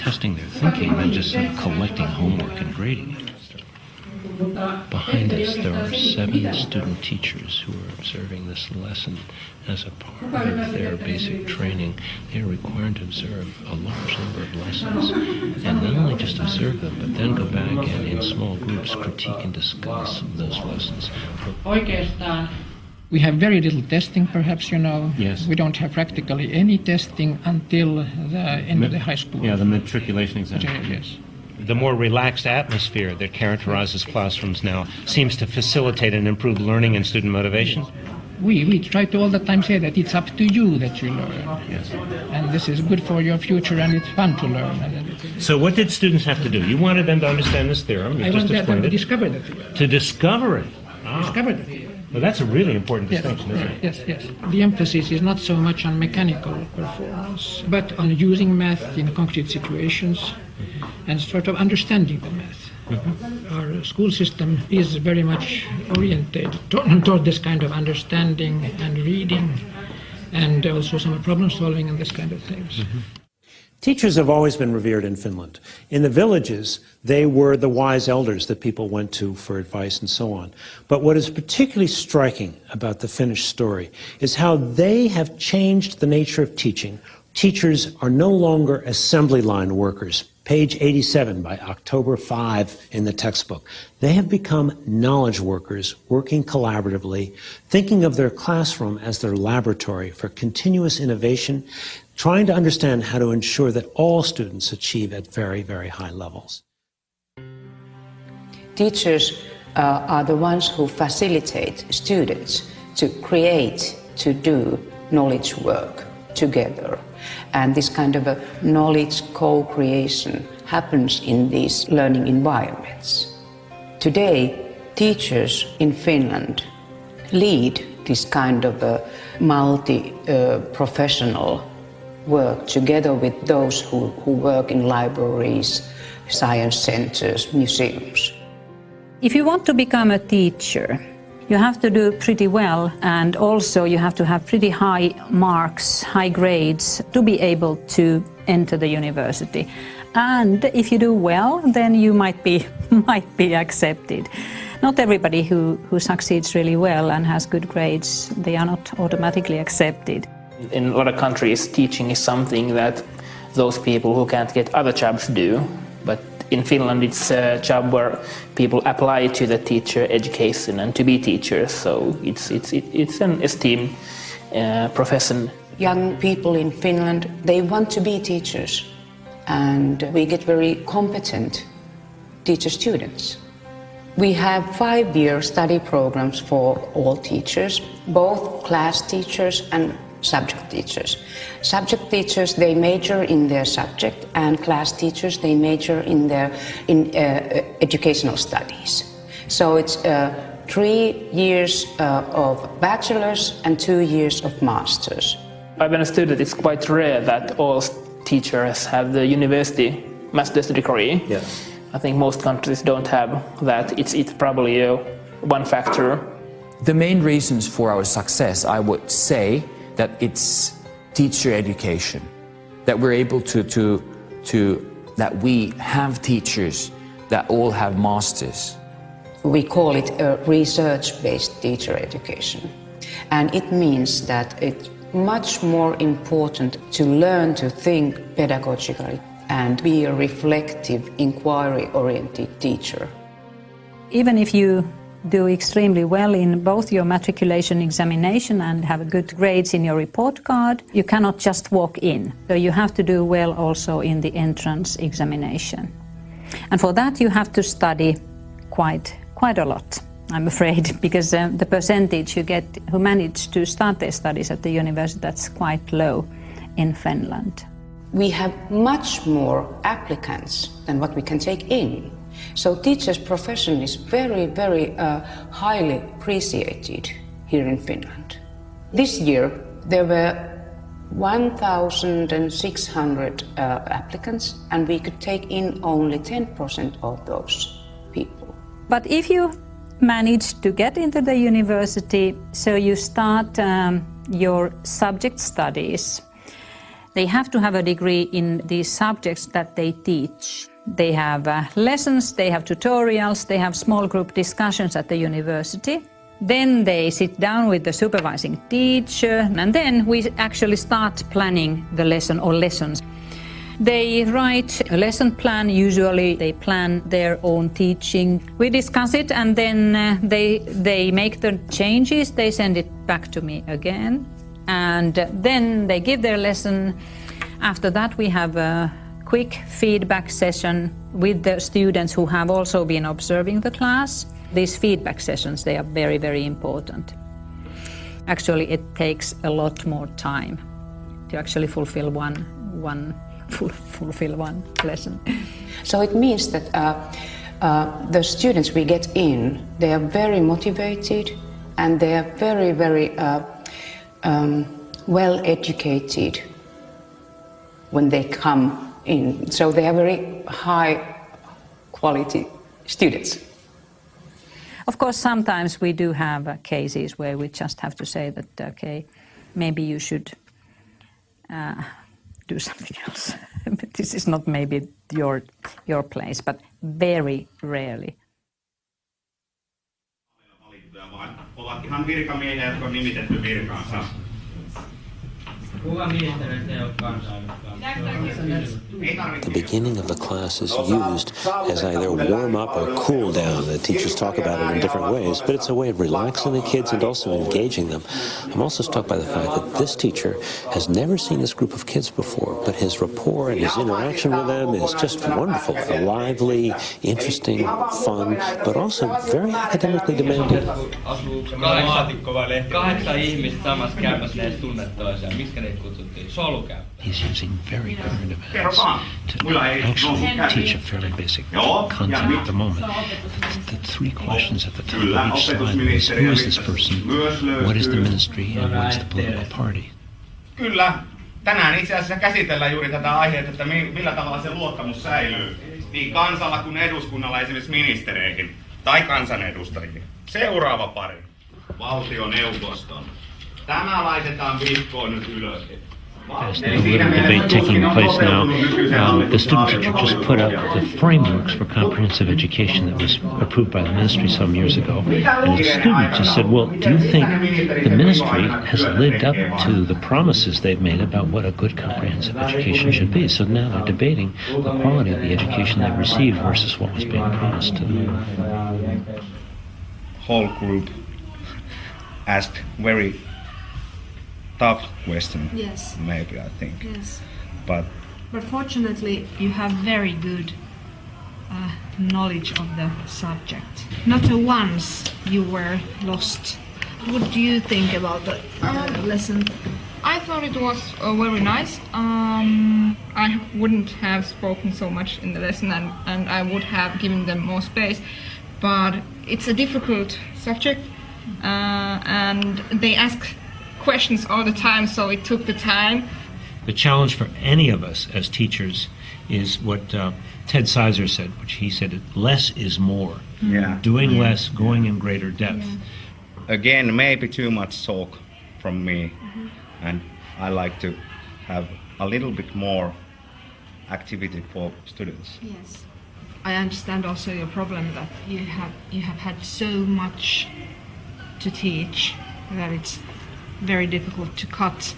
testing their thinking than just sort of collecting homework and grading it. Behind us, there are 7 student teachers who are observing this lesson as a part of their basic training. They are required to observe a large number of lessons, and not only just observe them, but then go back and in small groups critique and discuss those lessons. We have very little testing, perhaps, Yes. We don't have practically any testing until the end of the high school. Yeah, the matriculation exam. Yes. The more relaxed atmosphere that characterizes classrooms now seems to facilitate and improve learning and student motivation. We try to all the time say that it's up to you that you learn. Yes. And this is good for your future, and it's fun to learn. So what did students have to do? You wanted them to understand this theorem. You I just wanted them explained to it. discover the theorem. To discover it. Discover the theorem. Well, that's a really important distinction, isn't it? Yes. The emphasis is not so much on mechanical performance, but on using math in concrete situations and sort of understanding the math. Our school system is very much oriented toward this kind of understanding and reading, and also some problem solving and this kind of things. Teachers have always been revered in Finland. In the villages, they were the wise elders that people went to for advice and so on. But what is particularly striking about the Finnish story is how they have changed the nature of teaching. Teachers are no longer assembly line workers. Page 87 by October 5 in the textbook. They have become knowledge workers, working collaboratively, thinking of their classroom as their laboratory for continuous innovation, trying to understand how to ensure that all students achieve at very, very high levels. Teachers are the ones who facilitate students to create, to do knowledge work together. And this kind of a knowledge co-creation happens in these learning environments. Today, teachers in Finland lead this kind of a multi-professional work together with those who work in libraries, science centers, museums. If you want to become a teacher, you have to do pretty well, and also you have to have pretty high marks, high grades to be able to enter the university. And if you do well, then you might be accepted. Not everybody who succeeds really well and has good grades, they are not automatically accepted. In a lot of countries, teaching is something that those people who can't get other jobs do. But in Finland, it's a job where people apply to the teacher education and to be teachers. So it's an esteemed profession. Young people in Finland, they want to be teachers. And we get very competent teacher students. We have 5-year study programs for all teachers, both class teachers and subject teachers. Subject teachers, they major in their subject, and class teachers, they major in their educational studies. So it's 3 years of bachelor's and 2 years of master's. I've been a student. It's quite rare that all teachers have the university master's degree. Yeah. I think most countries don't have that. It's probably one factor. The main reasons for our success, I would say, that it's teacher education, that we're able that we have teachers that all have masters. We call it a research-based teacher education. And it means that it's much more important to learn to think pedagogically and be a reflective, inquiry-oriented teacher. Even if you do extremely well in both your matriculation examination and have good grades in your report card, you cannot just walk in. So you have to do well also in the entrance examination. And for that you have to study quite a lot, I'm afraid, because the percentage you get who manage to start their studies at the university, that's quite low in Finland. We have much more applicants than what we can take in. So teacher's profession is very, very highly appreciated here in Finland. This year there were 1,600 applicants, and we could take in only 10% of those people. But if you manage to get into the university, so you start your subject studies, They have to have a degree in these subjects that they teach. They have lessons, they have tutorials, they have small group discussions at the university. Then they sit down with the supervising teacher, and then we actually start planning the lesson or lessons. They write a lesson plan. Usually they plan their own teaching. We discuss it, and then they make the changes. They send it back to me again, and then they give their lesson. After that we have a quick feedback session with the students who have also been observing the class. These feedback sessions, they are very, very important. Actually, it takes a lot more time to actually fulfill one lesson. So it means that the students we get in, they are very motivated and they are very, very well educated when they come in. So they are very high quality students. Of course, sometimes we do have cases where we just have to say that, okay, maybe you should do something else. This is not maybe your place, but very rarely. Ovat ihan virkamiehiä, jotka on nimitetty virkaansa. The beginning of the class is used as either warm up or cool down. The teachers talk about it in different ways, but it's a way of relaxing the kids and also engaging them. I'm also struck by the fact that this teacher has never seen this group of kids before, but his rapport and his interaction with them is just wonderful. Lively, interesting, fun, but also very academically demanding. He's using very current events to actually teach a fairly basic content at the moment. The three questions at the top of each slide is, who is this person, what is the ministry, and what is the political party? Kyllä. Tänään itse asiassa käsitellään juuri tätä aihetta, että millä tavalla se luottamus säilyy niin kansalla kuin eduskunnalla, esimerkiksi ministereihin tai kansanedustajiin. Seuraava pari. Valtioneuvoston. Tämä laitetaan vihkoon nyt ylös. There's a little debate taking place now. The student teacher just put up the frameworks for comprehensive education that was approved by the ministry some years ago. And the student just said, well, do you think the ministry has lived up to the promises they've made about what a good comprehensive education should be? So now they're debating the quality of the education they've received versus what was being promised to them. Whole group asked very tough question. Yes. Maybe, I think. Yes. But fortunately, you have very good knowledge of the subject. Not once you were lost. What do you think about the lesson? I thought it was very nice. I wouldn't have spoken so much in the lesson, and I would have given them more space. But it's a difficult subject, and they ask questions all the time, so it took the time. The challenge for any of us as teachers is what Ted Sizer said, which he said, less is more. Yeah. Doing less, going in greater depth. Yeah. Again, maybe too much talk from me, and I like to have a little bit more activity for students. Yes. I understand also your problem that you have had so much to teach that it's very difficult to cut.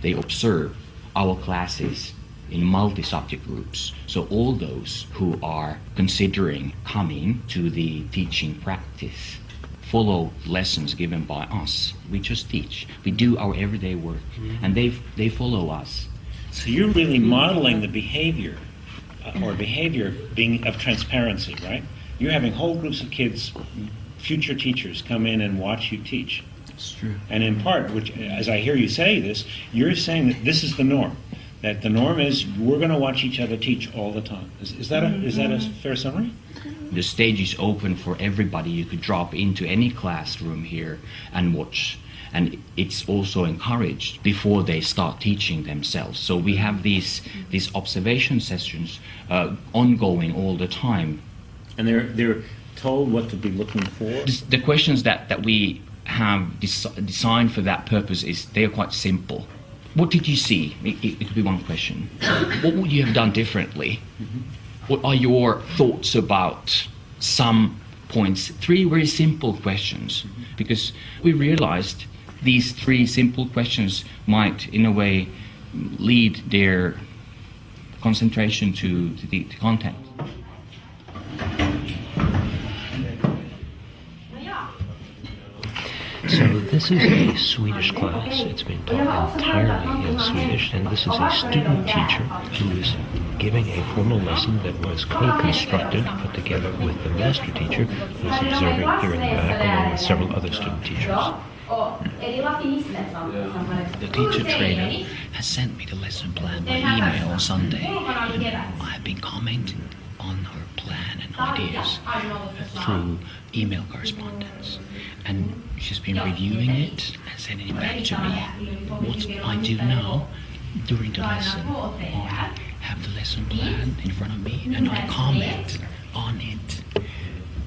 They observe our classes in multi-subject groups. So all those who are considering coming to the teaching practice follow lessons given by us. We just teach. We do our everyday work, and they follow us. So you're really modeling the behavior, or behavior being of transparency, right? You're having whole groups of kids, future teachers, come in and watch you teach. It's true. And in part, which, as I hear you say this, you're saying that this is the norm. That the norm is we're going to watch each other teach all the time. Is that a fair summary? The stage is open for everybody. You could drop into any classroom here and watch. And it's also encouraged before they start teaching themselves. So we have these observation sessions ongoing all the time. And they're told what to be looking for? The questions that we have designed for that purpose they are quite simple. what did you see? It could be one question. What would you have done differently? What are your thoughts about some points? 3 very simple questions, because we realized these 3 simple questions might, in a way, lead their concentration to the content. So this is a Swedish class. It's been taught entirely in Swedish, and this is a student teacher who is giving a formal lesson that was co-constructed, put together with the master teacher who is observing here in the back, along with several other student teachers. The teacher trainer has sent me the lesson plan by email on Sunday. I have been commenting on her plan and ideas through email correspondence. And she's been reviewing it and sending it back to me. What I do now during the lesson, I have the lesson plan in front of me and I comment on it,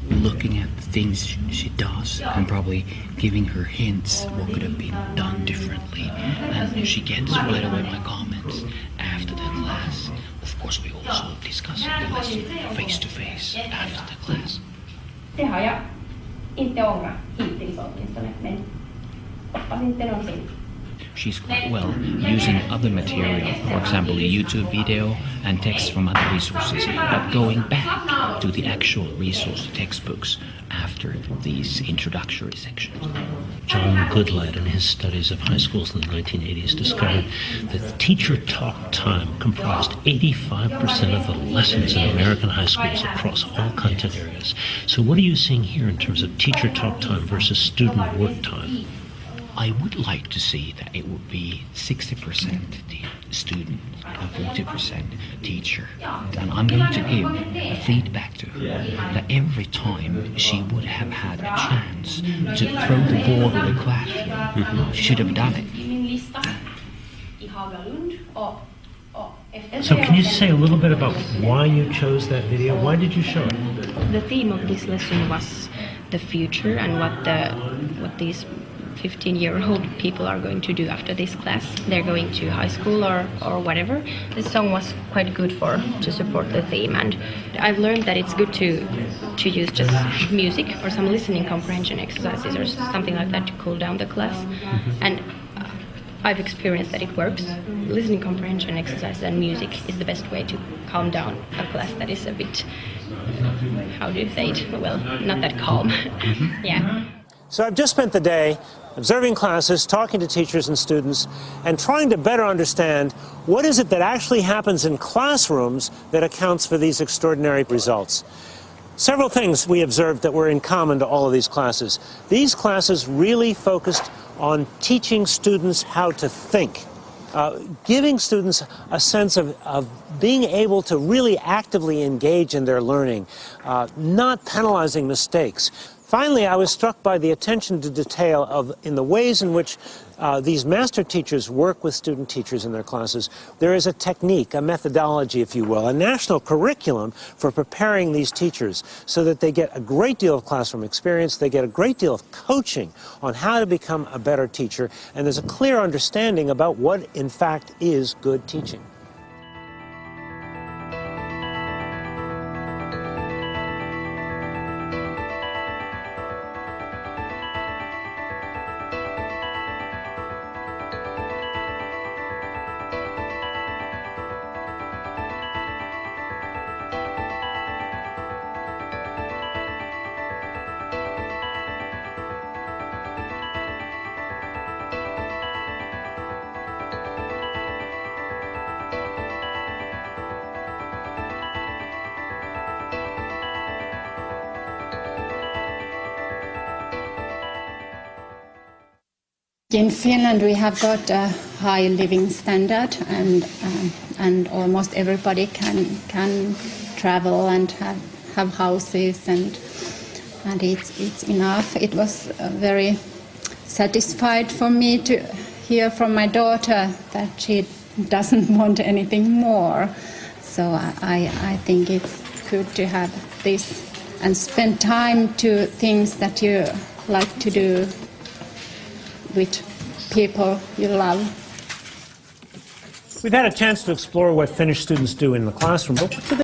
looking at the things she does and probably giving her hints what could have been done differently. And she gets right away my comments after the class. Of course, we also discuss the lesson face to face after the class. Det har jag inte ångrat hittills åtminstone, men hoppas inte någonsin. She's quite well using other material, for example a YouTube video and text from other resources, but going back to the actual resource textbooks after these introductory sections. John Goodlad, in his studies of high schools in the 1980s, discovered that teacher talk time comprised 85% of the lessons in American high schools across all content areas. So what are you seeing here in terms of teacher talk time versus student work time? I would like to see that it would be 60% the student and 40% teacher. And I'm going to give a feedback to her that every time she would have had a chance to throw the ball in the classroom, she should have done it. So can you say a little bit about why you chose that video? Why did you show it? The theme of this lesson was the future and what these 15-year-old people are going to do after this class. They're going to high school or whatever. This song was quite good to support the theme, and I've learned that it's good to use just music or some listening comprehension exercises or something like that to cool down the class. And I've experienced that it works. Listening comprehension exercises and music is the best way to calm down a class that is a bit, how do you say it? Well, not that calm. Yeah. So I've just spent the day observing classes, talking to teachers and students, and trying to better understand what is it that actually happens in classrooms that accounts for these extraordinary results. Several things we observed that were in common to all of these classes. These classes really focused on teaching students how to think, giving students a sense of being able to really actively engage in their learning, not penalizing mistakes. Finally, I was struck by the attention to detail in the ways in which these master teachers work with student teachers in their classes. There is a technique, a methodology, if you will, a national curriculum for preparing these teachers so that they get a great deal of classroom experience, they get a great deal of coaching on how to become a better teacher, and there's a clear understanding about what, in fact, is good teaching. In Finland, we have got a high living standard, and almost everybody can travel and have houses, and it's enough. It was very satisfied for me to hear from my daughter that she doesn't want anything more. So I think it's good to have this and spend time to things that you like to do with people you love. We've had a chance to explore what Finnish students do in the classroom, but what do